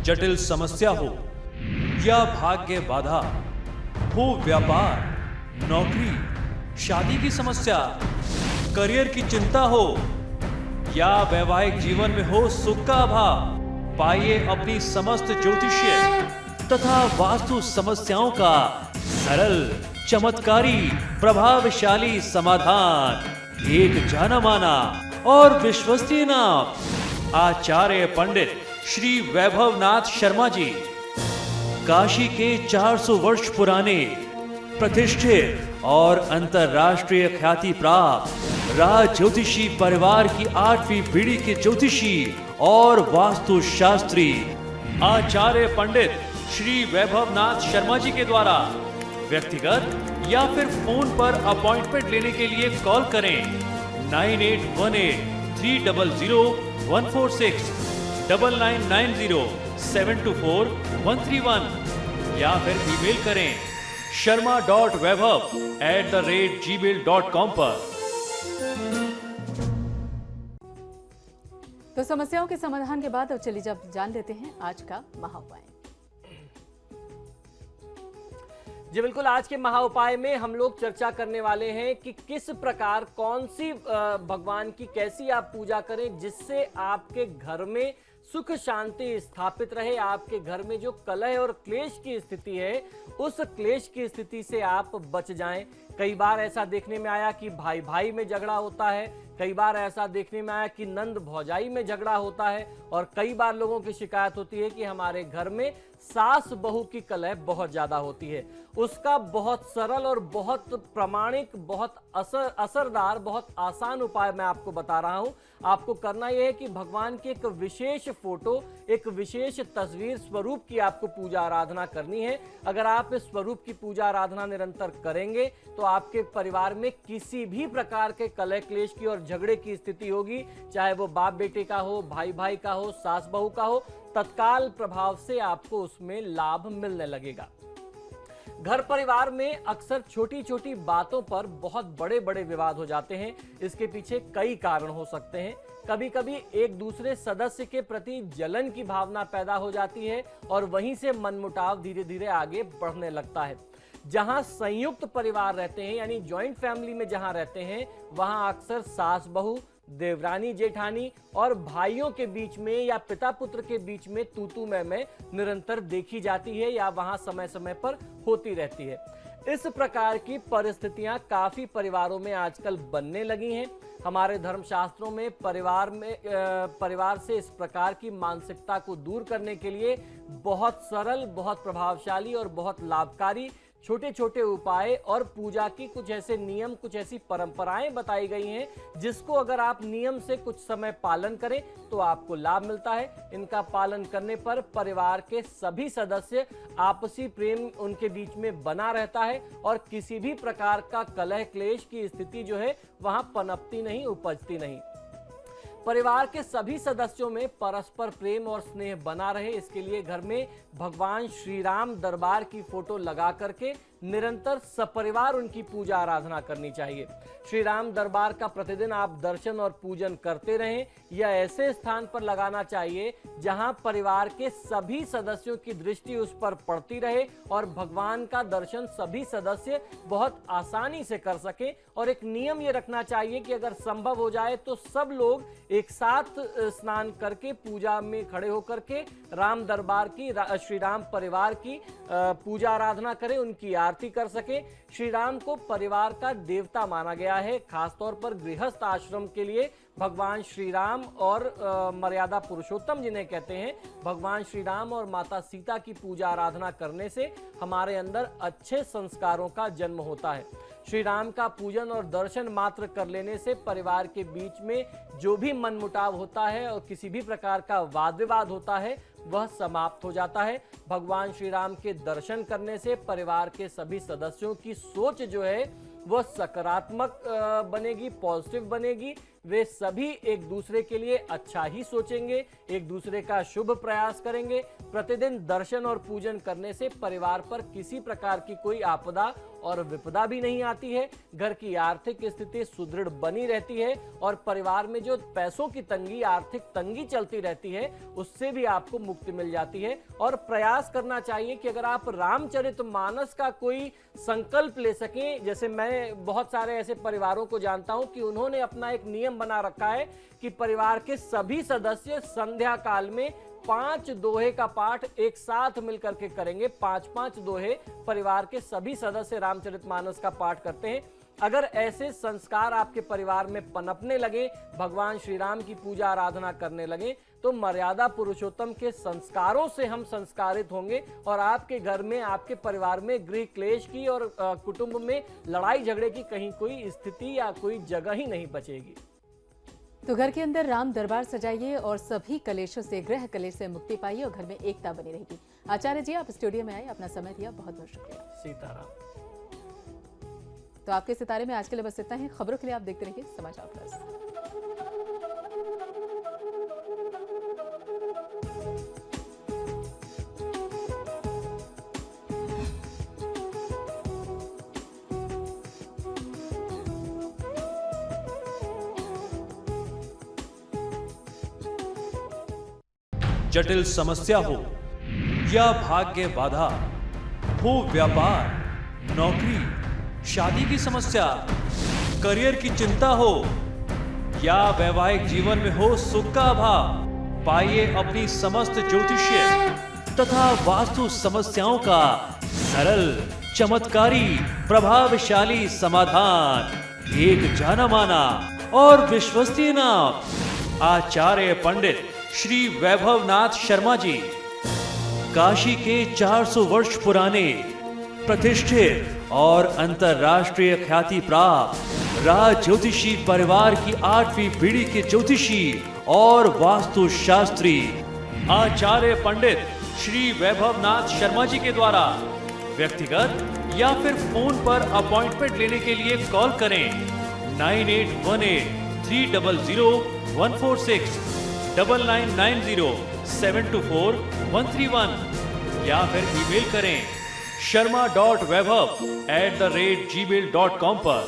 जटिल समस्या हो या भाग्य बाधा हो, व्यापार, नौकरी, शादी की समस्या, करियर की चिंता हो या वैवाहिक जीवन में हो सुख का अभाव, पाइए अपनी समस्त ज्योतिषीय तथा वास्तु समस्याओं का सरल, चमत्कारी, प्रभावशाली समाधान। एक जाना माना और विश्वसनीय नाम, आचार्य पंडित श्री वैभवनाथ शर्मा जी, काशी के 400 वर्ष पुराने प्रतिष्ठित और अंतरराष्ट्रीय ख्याति प्राप्त राज ज्योतिषी परिवार की 8वीं पीढ़ी के ज्योतिषी और वास्तु शास्त्री आचार्य पंडित श्री वैभवनाथ शर्मा जी के द्वारा व्यक्तिगत या फिर फोन पर अपॉइंटमेंट लेने के लिए कॉल करें 9818300146, 9990724131 या फिर ईमेल करें sharma.vaibhav@gmail.com पर। तो समस्याओं के समाधान के बाद अब चलिए जब जान लेते हैं आज का महाउपाय। जी बिल्कुल, आज के महाउपाय में हम लोग चर्चा करने वाले हैं कि किस प्रकार कौन सी भगवान की कैसी आप पूजा करें जिससे आपके घर में सुख शांति स्थापित रहे, आपके घर में जो कलह और क्लेश की स्थिति है उस क्लेश की स्थिति से आप बच जाएं। कई बार ऐसा देखने में आया कि भाई भाई में झगड़ा होता है, कई बार ऐसा देखने में आया कि नंद भौजाई में झगड़ा होता है, और कई बार लोगों की शिकायत होती है कि हमारे घर में सास बहू की कलह बहुत ज्यादा होती है। उसका बहुत सरल और बहुत प्रामाणिक, बहुत असरदार, बहुत आसान उपाय मैं आपको बता रहा हूं। आपको करना यह है कि भगवान की एक विशेष फोटो, एक विशेष तस्वीर, स्वरूप की आपको पूजा आराधना करनी है। अगर आप इस स्वरूप की पूजा आराधना निरंतर करेंगे तो आपके परिवार में किसी भी प्रकार के कलह क्लेश की और झगड़े की स्थिति होगी, चाहे वो बाप बेटे का हो, भाई भाई का हो, सास बहू का हो, तत्काल प्रभाव से आपको उसमें लाभ मिलने लगेगा। घर परिवार में अक्सर छोटी छोटी बातों पर बहुत बड़े बड़े विवाद हो जाते हैं। इसके पीछे कई कारण हो सकते हैं। कभी कभी एक दूसरे सदस्य के प्रति जलन की भावना पैदा हो जाती है और वहीं से मनमुटाव धीरे धीरे आगे बढ़ने लगता है। जहां संयुक्त परिवार रहते हैं, यानी जॉइंट फैमिली में जहां रहते हैं, वहां अक्सर सास बहू, देवरानी जेठानी और भाइयों के बीच में या पिता पुत्र के बीच में तू मैं निरंतर देखी जाती है या वहां समय समय पर होती रहती है। इस प्रकार की परिस्थितियां काफी परिवारों में आजकल बनने लगी हैं। हमारे धर्मशास्त्रों में परिवार से इस प्रकार की मानसिकता को दूर करने के लिए बहुत सरल, बहुत प्रभावशाली और बहुत लाभकारी छोटे छोटे उपाय और पूजा की कुछ ऐसे नियम, कुछ ऐसी परंपराएं बताई गई हैं जिसको अगर आप नियम से कुछ समय पालन करें तो आपको लाभ मिलता है। इनका पालन करने पर परिवार के सभी सदस्य, आपसी प्रेम उनके बीच में बना रहता है और किसी भी प्रकार का कलह क्लेश की स्थिति जो है वहां पनपती नहीं, उपजती नहीं। परिवार के सभी सदस्यों में परस्पर प्रेम और स्नेह बना रहे, इसके लिए घर में भगवान श्री राम दरबार की फोटो लगा करके निरंतर सपरिवार उनकी पूजा आराधना करनी चाहिए। श्री राम दरबार का प्रतिदिन आप दर्शन और पूजन करते रहें। यह ऐसे स्थान पर लगाना चाहिए जहां परिवार के सभी सदस्यों की दृष्टि उस पर पड़ती रहे और भगवान का दर्शन सभी सदस्य बहुत आसानी से कर सके। और एक नियम ये रखना चाहिए कि अगर संभव हो जाए तो सब लोग एक साथ स्नान करके पूजा में खड़े होकर के राम दरबार की, श्री राम परिवार की पूजा आराधना करें, उनकी आरती कर सके। श्री राम को परिवार का देवता माना गया है। खासतौर पर गृहस्थ आश्रम के लिए भगवान श्री राम और मर्यादा पुरुषोत्तम जिन्हें कहते हैं, भगवान श्री राम और माता सीता की पूजा आराधना करने से हमारे अंदर अच्छे संस्कारों का जन्म होता है। श्री राम का पूजन और दर्शन मात्र कर लेने से परिवार के बीच में जो भी मनमुटाव होता है और किसी भी प्रकार का वाद विवाद होता है वह समाप्त हो जाता है। भगवान श्री राम के दर्शन करने से परिवार के सभी सदस्यों की सोच जो है वह सकारात्मक बनेगी, पॉजिटिव बनेगी, वे सभी एक दूसरे के लिए अच्छा ही सोचेंगे, एक दूसरे का शुभ प्रयास करेंगे। प्रतिदिन दर्शन और पूजन करने से परिवार पर किसी प्रकार की कोई आपदा और विपदा भी नहीं आती है। घर की आर्थिक स्थिति सुदृढ़ बनी रहती है और परिवार में जो पैसों की तंगी, आर्थिक तंगी चलती रहती है, उससे भी आपको मुक्ति मिल जाती है। और प्रयास करना चाहिए कि अगर आप रामचरितमानस का कोई संकल्प ले सकें, जैसे मैं बहुत सारे ऐसे परिवारों को जानता हूं कि उन्होंने अपना एक नियम बना रखा है कि परिवार के सभी सदस्य संध्या काल में 5 दोहे का पाठ एक साथ मिलकर के करेंगे। 5-5 दोहे परिवार के सभी सदस्य रामचरितमानस का पाठ करते हैं। अगर ऐसे संस्कार आपके परिवार में पनपने लगे, भगवान श्री राम की पूजा आराधना करने लगे, तो मर्यादा पुरुषोत्तम के संस्कारों से हम संस्कारित होंगे और आपके घर में, आपके परिवार में गृह क्लेश की और कुटुंब में लड़ाई झगड़े की कहीं कोई स्थिति या कोई जगह ही नहीं बचेगी। तो घर के अंदर राम दरबार सजाइए और सभी कलेशों से, गृह कलेश से मुक्ति पाइए और घर में एकता बनी रहेगी। आचार्य जी, आप स्टूडियो में आए, अपना समय दिया, बहुत बहुत शुक्रिया। सीताराम। तो आपके सितारे में आज के लिए बस इतना ही। खबरों के लिए आप देखते रहिए समाचार प्लस। जटिल समस्या हो या भाग्य बाधा, हो व्यापार, नौकरी, शादी की समस्या, करियर की चिंता हो या वैवाहिक जीवन में हो सुख का अभाव, पाइए अपनी समस्त ज्योतिषीय तथा वास्तु समस्याओं का सरल, चमत्कारी, प्रभावशाली समाधान। एक जाना माना और विश्वसनीय नाम, आचार्य पंडित श्री वैभवनाथ शर्मा जी। काशी के 400 वर्ष पुराने, प्रतिष्ठित और अंतरराष्ट्रीय ख्याति प्राप्त राज ज्योतिषी परिवार की 8वीं पीढ़ी के ज्योतिषी और वास्तु शास्त्री आचार्य पंडित श्री वैभवनाथ शर्मा जी के द्वारा व्यक्तिगत या फिर फोन पर अपॉइंटमेंट लेने के लिए कॉल करें 9818 300 146, 9990 724 131 या फिर ईमेल करें sharma.vaibhav@gmail.com पर।